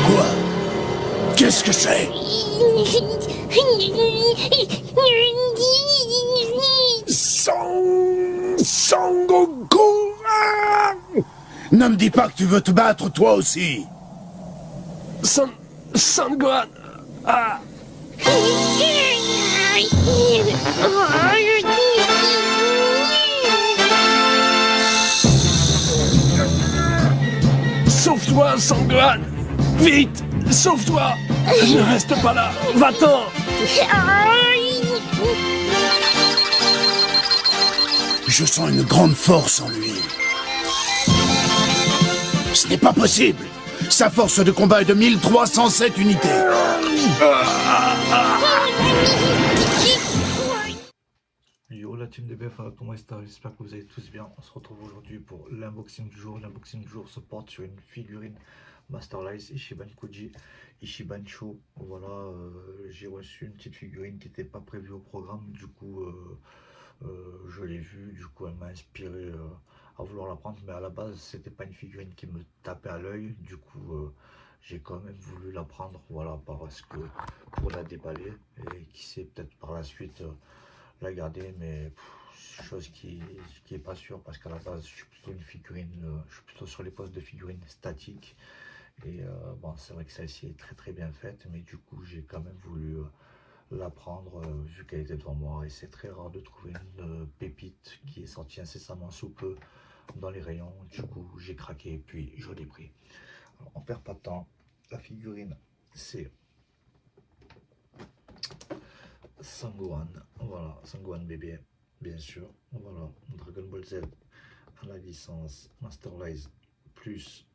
Quoi? Qu'est-ce que c'est? Sangoku! Ah! Ne me dis pas que tu veux te battre toi aussi! Sangohan. Ah. Sauve-toi, Sangohan. Vite, sauve-toi. Ne reste pas là. Va-t'en. Je sens une grande force en lui. Ce n'est pas possible. Sa force de combat est de 1307 unités. Yo la team de BF, comment est-ce? J'espère que vous allez tous bien. On se retrouve aujourd'hui pour l'unboxing du jour. L'unboxing du jour se porte sur une figurine Masterlice Ichiban Koji, Ichiban Cho. Voilà, j'ai reçu une petite figurine qui n'était pas prévue au programme. Du coup, je l'ai vue. Du coup, elle m'a inspiré à vouloir la prendre. Mais à la base, c'était pas une figurine qui me tapait à l'œil. Du coup, j'ai quand même voulu la prendre. Voilà, parce que pour la déballer. Et qui sait, peut-être par la suite la garder, mais chose qui est pas sûre, parce qu'à la base je suis plutôt une figurine, je suis plutôt sur les postes de figurines statiques, et bon, c'est vrai que celle-ci est très bien faite, mais du coup j'ai quand même voulu la prendre vu qu'elle était devant moi, et c'est très rare de trouver une pépite qui est sortie incessamment sous peu dans les rayons. Du coup j'ai craqué et puis je l'ai pris. Alors, on perd pas de temps, la figurine c'est Sangohan, voilà, Sangohan bébé, bien sûr. Voilà, Dragon Ball Z à la licence Masterlice plus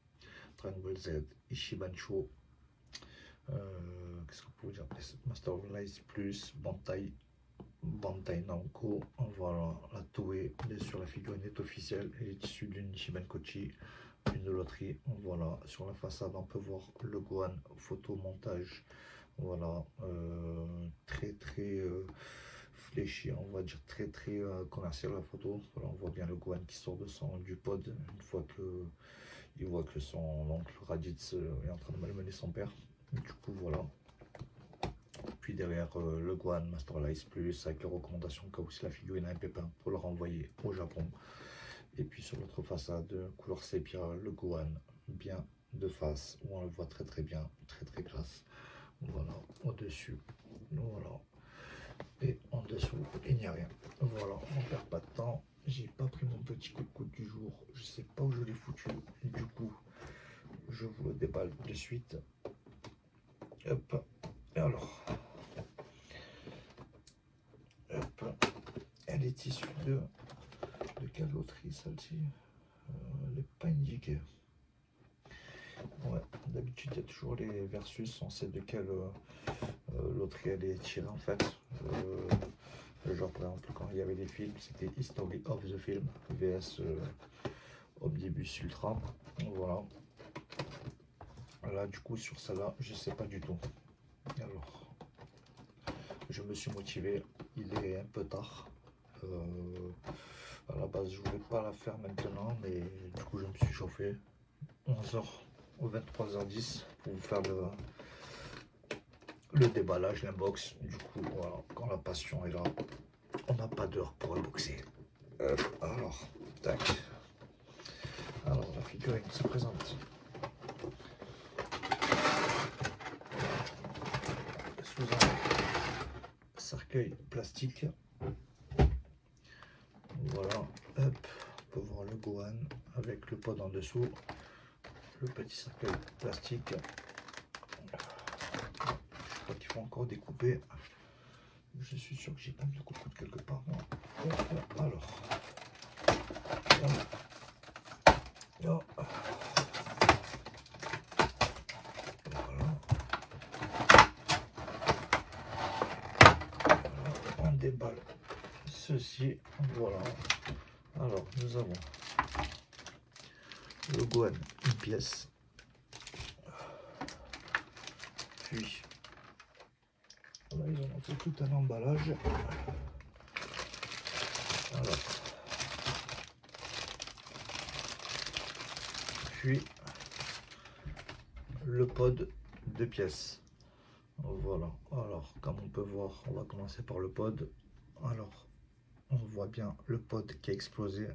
Dragon Ball Z Ichiban Cho. Qu'est-ce qu'on peut dire? Masterlice plus Bandai Namco. Voilà, la Toei, bien sûr, la figurine est officielle. Elle est issue d'une Ichiban Kochi, une loterie. Voilà, sur la façade, on peut voir le Gohan, photo montage. Voilà, très fléchi, on va dire très commercial la photo. Voilà, on voit bien le Gohan qui sort du pod une fois que il voit que son oncle Raditz est en train de malmener son père. Du coup voilà. Puis derrière le Gohan Masterlice Plus avec les recommandations qu'a aussi la figurine a un pépin pour le renvoyer au Japon. Et puis sur l'autre façade, couleur sépia, le Gohan bien de face, où on le voit très bien, très classe. Voilà, au-dessus, voilà, et en dessous, il n'y a rien. Voilà, on perd pas de temps. J'ai pas pris mon petit coup de coude du jour, je sais pas où je l'ai foutu. Du coup, je vous le déballe de suite. Hop, alors, hop, elle est issue de quelle loterie celle-ci? Elle n'est pas indiquée. Ouais, d'habitude il y a toujours les versus, on sait de quelle loterie elle est tirée en fait. Genre par exemple quand il y avait des films, c'était History of the Film vs Omnibus Ultra. Voilà. Là du coup sur celle-là, je sais pas du tout. Alors, je me suis motivé, il est un peu tard. À la base je voulais pas la faire maintenant, mais du coup je me suis chauffé. 11h au 23h10 pour vous faire le déballage, l'inbox. Du coup, voilà, quand la passion est là, on n'a pas d'heure pour unboxer. Alors, tac. Alors, la figurine se présente sous un cercueil plastique. Voilà, hop, on peut voir le Gohan avec le pod en dessous. Le petit cercueil plastique. Je crois qu'il faut encore découper. Je suis sûr que j'ai pas mis le coup de coude quelque part. Moi. Alors. Voilà. On déballe ceci. Voilà. Alors, nous avons le Gohan, une pièce. Puis, là, ils ont fait tout un emballage. Alors, puis le pod de pièces. Voilà, alors comme on peut voir, on va commencer par le pod. Alors on voit bien le pod qui a explosé,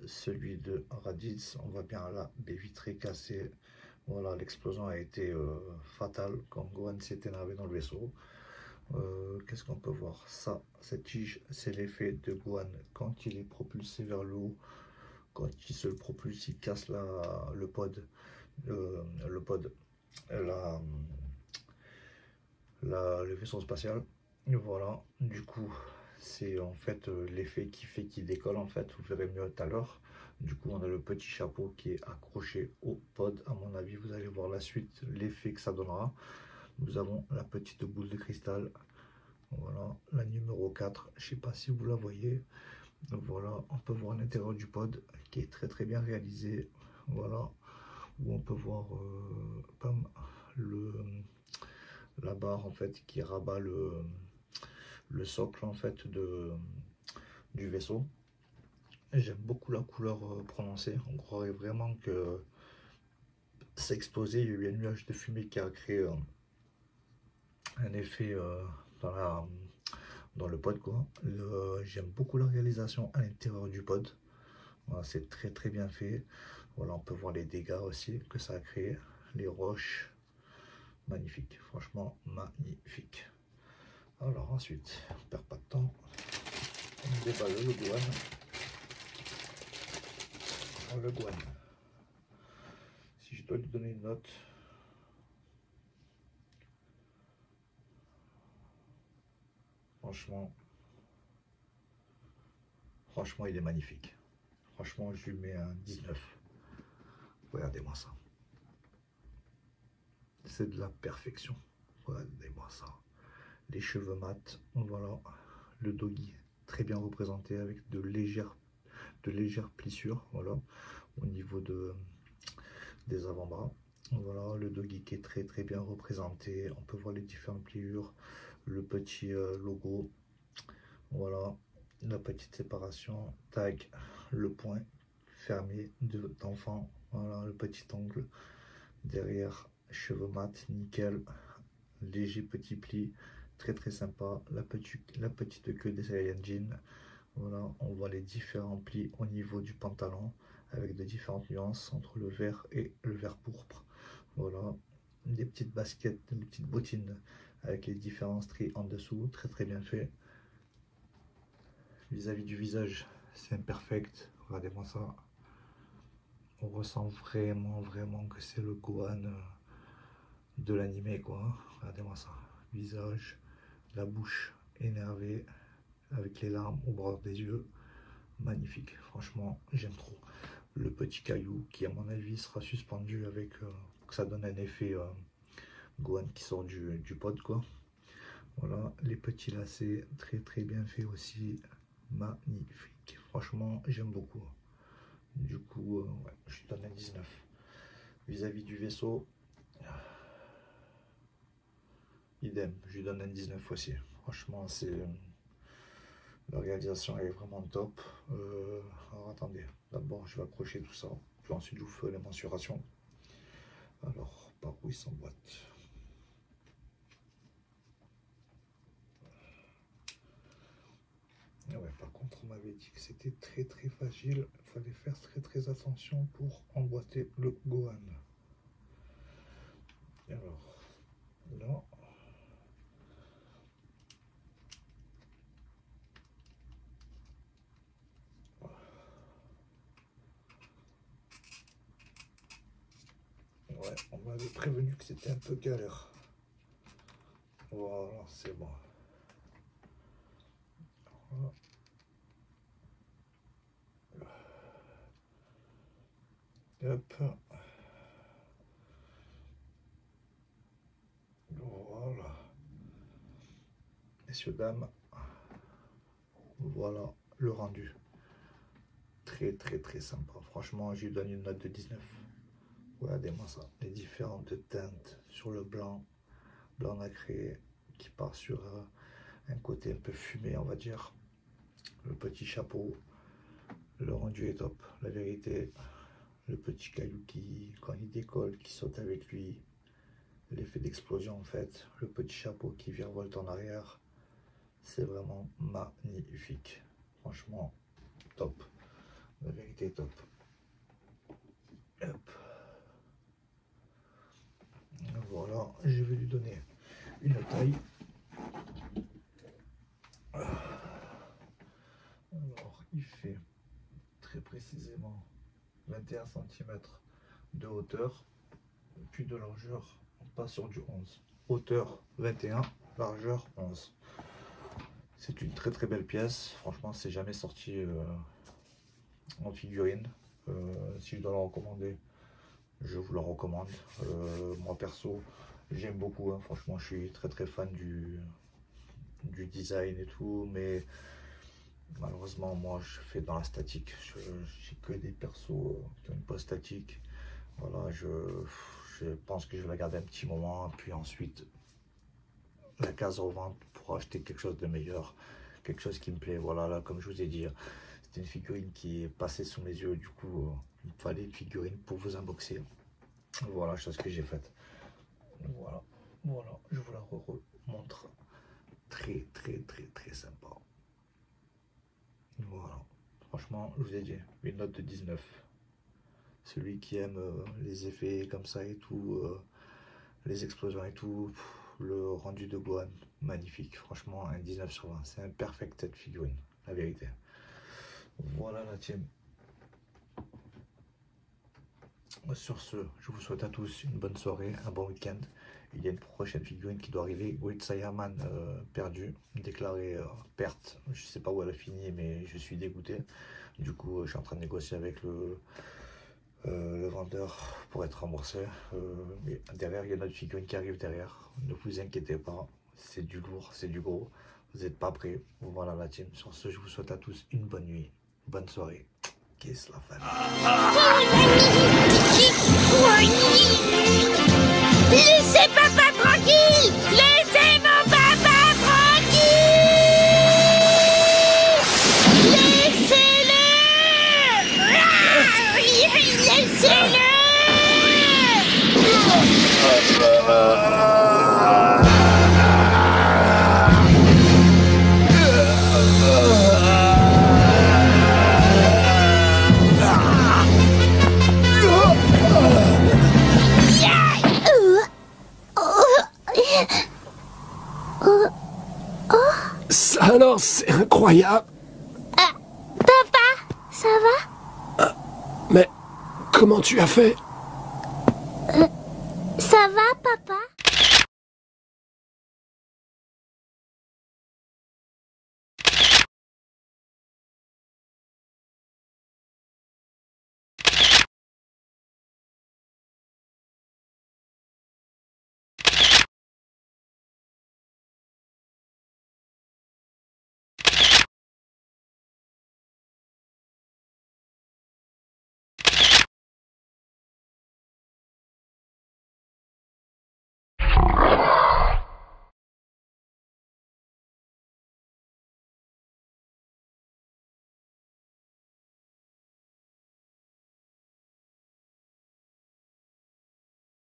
celui de Raditz, on voit bien la baie vitrée cassée. Voilà, l'explosion a été fatale quand Gohan s'est énervé dans le vaisseau. Qu'est-ce qu'on peut voir? Ça, cette tige, c'est l'effet de Gohan quand il est propulsé vers le haut. Quand il se propulse, il casse le pod, le vaisseau spatial. Et voilà, du coup, c'est en fait l'effet qui fait qu'il décolle. En fait, vous verrez mieux tout à l'heure. Du coup, on a le petit chapeau qui est accroché au pod. À mon avis, vous allez voir la suite, l'effet que ça donnera. Nous avons la petite boule de cristal. Voilà, la numéro 4. Je ne sais pas si vous la voyez. Voilà, on peut voir l'intérieur du pod qui est très bien réalisé. Voilà, où on peut voir comme la barre en fait qui rabat le socle en fait du vaisseau. J'aime beaucoup la couleur prononcée. On croirait vraiment que c'est explosé. Il y a eu un nuage de fumée qui a créé un effet dans le pod quoi. J'aime beaucoup la réalisation à l'intérieur du pod. Voilà, c'est très bien fait. Voilà, on peut voir les dégâts aussi que ça a créé. Les roches, magnifique, franchement magnifique. Alors ensuite, on perd pas de temps. On déballe le Gohan. Le Gohan. Si je dois lui donner une note, franchement, il est magnifique. Franchement, je lui mets un 19. Regardez-moi ça. C'est de la perfection. Regardez-moi ça. Les cheveux mat, voilà. Le doggy très bien représenté avec de légères plissures, voilà, au niveau des avant-bras. Voilà, le doggy qui est très bien représenté. On peut voir les différentes pliures, le petit logo. Voilà, la petite séparation, tag, le point fermé d'enfant. Voilà, le petit angle derrière, cheveux mat, nickel, léger petit pli, très sympa. La petite queue des Saiyajin. Voilà, on voit les différents plis au niveau du pantalon avec de différentes nuances entre le vert et le vert pourpre. Voilà, des petites baskets, des petites bottines avec les différents stries en dessous, très bien fait. Vis-à-vis du visage, c'est imperfect. Regardez-moi ça. On ressent vraiment que c'est le Gohan de l'animé quoi. Regardez-moi ça. Visage, la bouche énervée avec les larmes au bord des yeux. Magnifique, franchement j'aime trop. Le petit caillou qui à mon avis sera suspendu avec pour que ça donne un effet Gohan qui sort du pod quoi. Voilà, les petits lacets très bien fait aussi. Magnifique, franchement j'aime beaucoup. Du coup ouais, je lui donne un 19. Vis-à-vis du vaisseau, idem, je lui donne un 19 aussi. Franchement c'est la réalisation est vraiment top. Alors attendez, d'abord je vais accrocher tout ça, puis ensuite je vous fais les mensurations. Alors par où il s'emboîte? Ah ouais, par contre on m'avait dit que c'était très fragile, il fallait faire très attention pour emboîter le Gohan. Alors là, ouais, on m'avait prévenu que c'était un peu galère. Voilà, c'est bon. Voilà. Hop. Voilà. Messieurs, dames, voilà le rendu. Très sympa. Franchement, je lui donne une note de 19. Regardez-moi ça. Les différentes teintes sur le blanc nacré qui part sur un côté un peu fumé, on va dire. Le petit chapeau. Le rendu est top. La vérité, le petit caillou qui, quand il décolle, qui saute avec lui, l'effet d'explosion en fait, le petit chapeau qui virevolte en arrière, c'est vraiment magnifique. Franchement, top. La vérité, top. Hop. Voilà, je vais lui donner une taille. Alors, il fait très précisément 21 cm de hauteur, puis de largeur, on passe sur du 11. Hauteur 21, largeur 11. C'est une très très belle pièce, franchement c'est jamais sorti en figurine. Si je dois la recommander, je vous la recommande. Moi perso, j'aime beaucoup, hein. Franchement je suis très très fan du design et tout, mais malheureusement moi je fais dans la statique. J'ai que des persos qui ont une pose statique. Voilà, je pense que je vais la garder un petit moment, puis ensuite la case revente pour acheter quelque chose de meilleur, quelque chose qui me plaît. Voilà, là, comme je vous ai dit, c'était une figurine qui est passée sous mes yeux, du coup il me fallait une figurine pour vous unboxer. Voilà, chose que j'ai faite. Voilà, voilà, je vous la remontre. Très très très très sympa. Voilà, franchement je vous ai dit, une note de 19. Celui qui aime les effets comme ça et tout, les explosions et tout, le rendu de Gohan, magnifique. Franchement, un 19 sur 20. C'est un perfect set figurine, la vérité. Voilà la team. Sur ce, je vous souhaite à tous une bonne soirée, un bon week-end. Il y a une prochaine figurine qui doit arriver, Great Saiyaman perdu, déclaré perte. Je ne sais pas où elle a fini, mais je suis dégoûté. Du coup, je suis en train de négocier avec le vendeur pour être remboursé. Mais derrière, il y a notre figurine qui arrive derrière. Ne vous inquiétez pas, c'est du lourd, c'est du gros. Vous n'êtes pas prêts. Voilà la team. Sur ce, je vous souhaite à tous une bonne nuit, bonne soirée. Kiss la famille. Laissez papa tranquille! Laissez mon papa tranquille! Laissez-le! Laissez-le! Ça alors, c'est incroyable. Papa, ça va? Mais comment tu as fait?